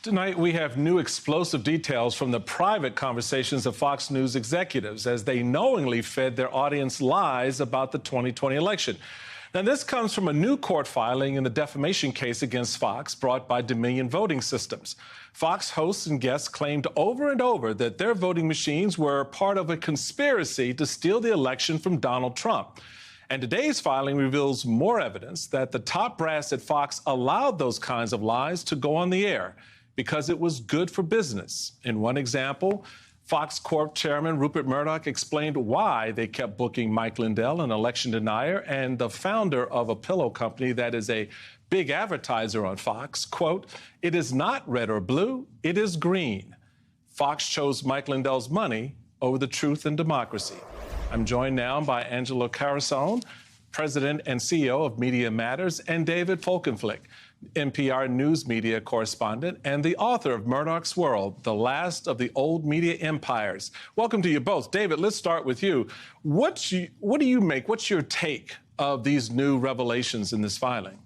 Tonight, we have new explosive details from the private conversations of Fox News executives as they knowingly fed their audience lies about the 2020 election. Now, this comes from a new court filing in the defamation case against Fox brought by Dominion Voting Systems. Fox hosts and guests claimed over and over that their voting machines were part of a conspiracy to steal the election from Donald Trump. And today's filing reveals more evidence that the top brass at Fox allowed those kinds of lies to go on the air because it was good for business. In one example, Fox Corp chairman Rupert Murdoch explained why they kept booking Mike Lindell, an election denier and the founder of a pillow company that is a big advertiser on Fox. Quote, "It is not red or blue, it is green." Fox chose Mike Lindell's money over the truth and democracy. I'm joined now by Angelo Carusone, President and CEO of Media Matters, and David Folkenflik, NPR news media correspondent and the author of Murdoch's World, The Last of the Old Media Empires. Welcome to you both. David, let's start with you. What do you make? What's your take of these new revelations in this filing?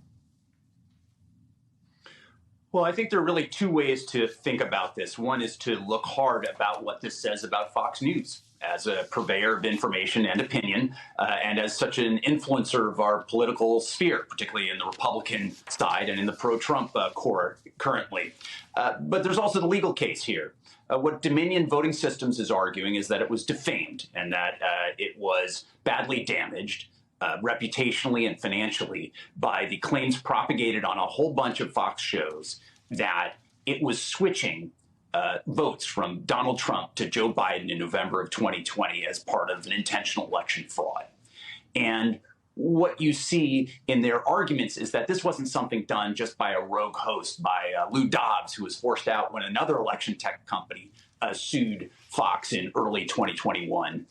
Well, I think there are really two ways to think about this. One is to look hard about what this says about Fox News as a purveyor of information and opinion, and as such an influencer of our political sphere, particularly in the Republican side and in the pro-Trump core currently. But there's also the legal case here. What Dominion Voting Systems is arguing is that it was defamed and that it was badly damaged reputationally and financially by the claims propagated on a whole bunch of Fox shows that it was switching votes from Donald Trump to Joe Biden in November of 2020 as part of an intentional election fraud. And what you see in their arguments is that this wasn't something done just by a rogue host, by Lou Dobbs, who was forced out when another election tech company sued Fox in early 2021,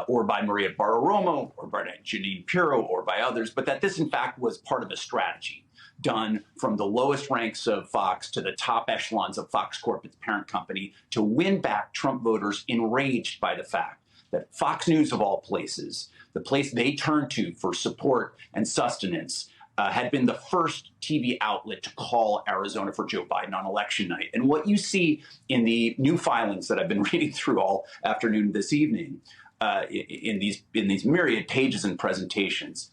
or by Maria Bartiromo, or by Jeanine Pirro, or by others, but that this, in fact, was part of a strategy done from the lowest ranks of Fox to the top echelons of Fox Corp, its parent company, to win back Trump voters enraged by the fact that Fox News, of all places, the place they turned to for support and sustenance, had been the first TV outlet to call Arizona for Joe Biden on election night. And what you see in the new filings that I've been reading through all afternoon this evening, in these myriad pages and presentations,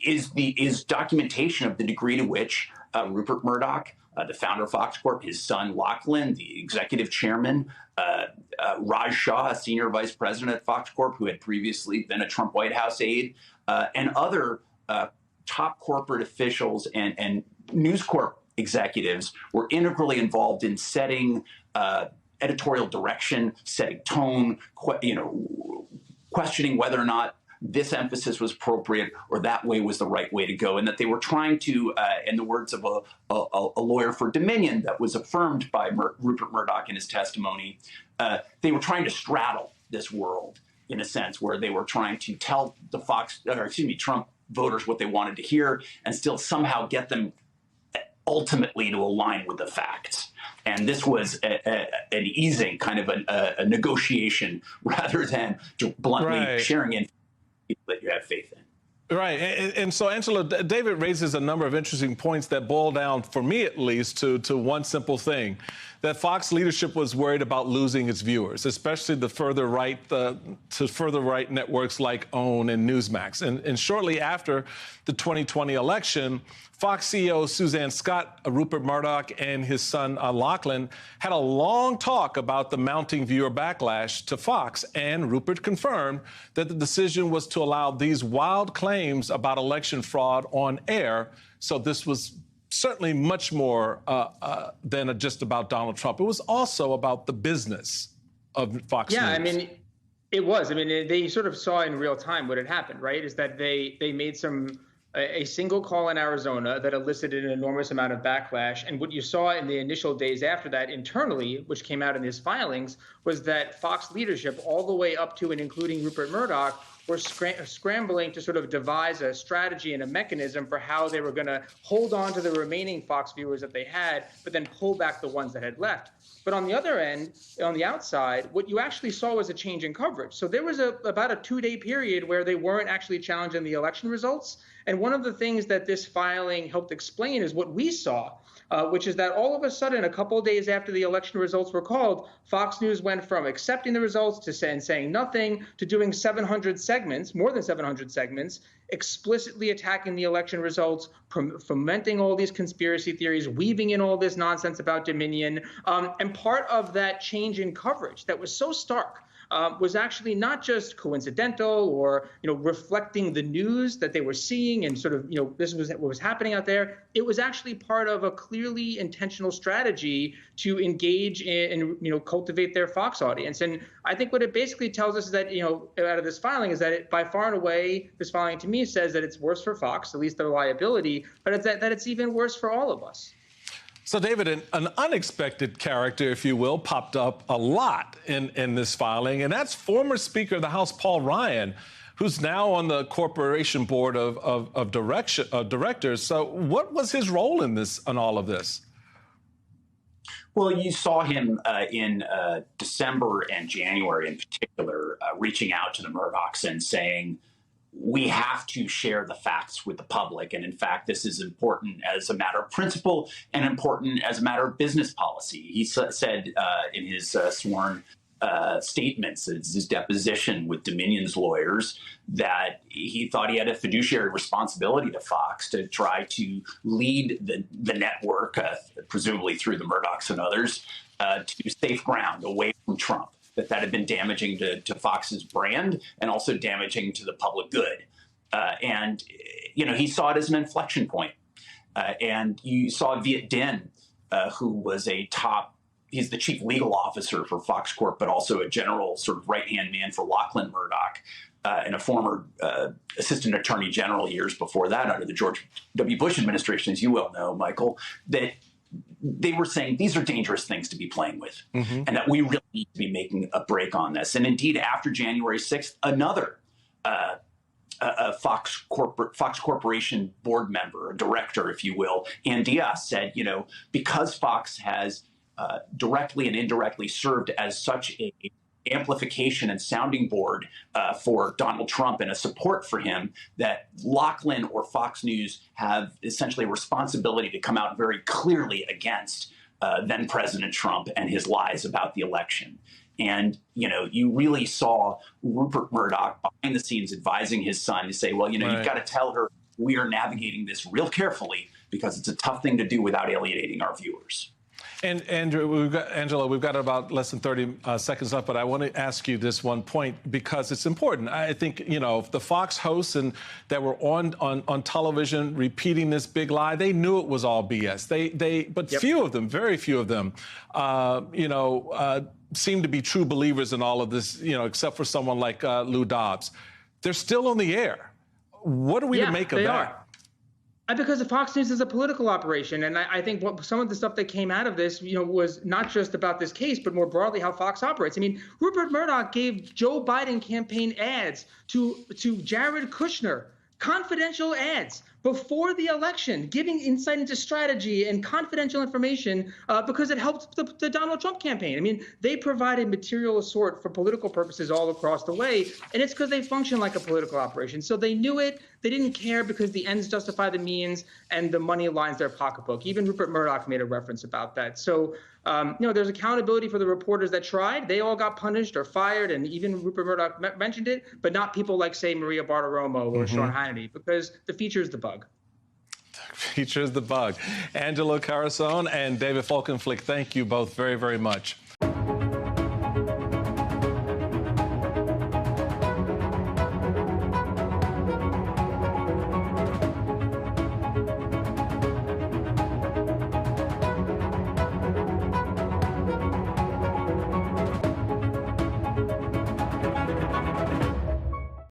is documentation of the degree to which Rupert Murdoch, the founder of Fox Corp, his son Lachlan, the executive chairman, Raj Shah, a senior vice president at Fox Corp, who had previously been a Trump White House aide, and other top corporate officials and News Corp executives were integrally involved in setting editorial direction, setting tone, questioning whether or not this emphasis was appropriate or that way was the right way to go, and that they were trying to, in the words of a lawyer for Dominion that was affirmed by Rupert Murdoch in his testimony, they were trying to straddle this world in a sense where they were trying to tell the Trump voters what they wanted to hear and still somehow get them ultimately to align with the facts. And this was an easing, kind of a negotiation rather than bluntly sharing information that you have faith in. Right. And so, Angelo, David raises a number of interesting points that boil down, for me at least, to one simple thing, that Fox leadership was worried about losing its viewers, especially the further right networks like OWN and Newsmax. And shortly after the 2020 election, Fox CEO Suzanne Scott, Rupert Murdoch, and his son Lachlan had a long talk about the mounting viewer backlash to Fox, and Rupert confirmed that the decision was to allow these wild claims about election fraud on air. So this was certainly much more than just about Donald Trump. It was also about the business of Fox News. Yeah, I mean, it was. I mean, they sort of saw in real time what had happened, right? Is that they made a single call in Arizona that elicited an enormous amount of backlash. And what you saw in the initial days after that internally, which came out in his filings, was that Fox leadership, all the way up to and including Rupert Murdoch, were scrambling to sort of devise a strategy and a mechanism for how they were going to hold on to the remaining Fox viewers that they had, but then pull back the ones that had left. But on the other end, on the outside, what you actually saw was a change in coverage. So there was about a 2-day period where they weren't actually challenging the election results. And one of the things that this filing helped explain is what we saw, which is that all of a sudden, a couple of days after the election results were called, Fox News went from accepting the results to saying nothing to doing 700 segments, more than 700 segments, explicitly attacking the election results, fomenting all these conspiracy theories, weaving in all this nonsense about Dominion. And part of that change in coverage that was so stark was actually not just coincidental or, reflecting the news that they were seeing and sort of, this was what was happening out there. It was actually part of a clearly intentional strategy to engage in and, cultivate their Fox audience. And I think what it basically tells us is that, out of this filing is that it, by far and away, this filing to me says that it's worse for Fox, at least their liability, but it's that it's even worse for all of us. So, David, an unexpected character, if you will, popped up a lot in this filing, and that's former Speaker of the House Paul Ryan, who's now on the corporation board of directors. So what was his role in all of this? Well, you saw him in December and January in particular reaching out to the Murdochs and saying, we have to share the facts with the public. And in fact, this is important as a matter of principle and important as a matter of business policy. He said in his sworn statements, his deposition with Dominion's lawyers, that he thought he had a fiduciary responsibility to Fox to try to lead the network, presumably through the Murdochs and others, to safe ground away from Trump. That had been damaging to Fox's brand and also damaging to the public good. And he saw it as an inflection point. And you saw Viet Dinh, who was he's the chief legal officer for Fox Corp, but also a general sort of right-hand man for Lachlan Murdoch, and a former assistant attorney general years before that under the George W. Bush administration, as you well know, Michael, that they were saying these are dangerous things to be playing with, and that we really need to be making a break on this. And indeed, after January 6th, another Fox Corporation board member, a director, if you will, Ann Diaz, said, because Fox has directly and indirectly served as such a amplification and sounding board for Donald Trump and a support for him, that Lachlan or Fox News have essentially a responsibility to come out very clearly against then President Trump and his lies about the election. And, you really saw Rupert Murdoch behind the scenes advising his son to say, well, you've got to tell her we are navigating this real carefully because it's a tough thing to do without alienating our viewers. And Angela, we've got about less than 30 seconds left, but I want to ask you this one point because it's important. I think, the Fox hosts that were on television repeating this big lie, they knew it was all BS. But few of them, very few of them, seem to be true believers in all of this, except except for someone like Lou Dobbs. They're still on the air. What are we to make of that? Because the Fox News is a political operation. And I think some of the stuff that came out of this, was not just about this case, but more broadly how Fox operates. I mean, Rupert Murdoch gave Joe Biden campaign ads to Jared Kushner, confidential ads before the election, giving insight into strategy and confidential information because it helped the Donald Trump campaign. I mean, they provided material assort for political purposes all across the way, and it's because they function like a political operation. So they knew it. They didn't care because the ends justify the means and the money lines their pocketbook. Even Rupert Murdoch made a reference about that. So, there's accountability for the reporters that tried. They all got punished or fired, and even Rupert Murdoch mentioned it, but not people like, say, Maria Bartiromo or Sean Hannity, because the feature is the bug. Feature is the bug. Angela Carusone and David Folkenflik, thank you both very, very much.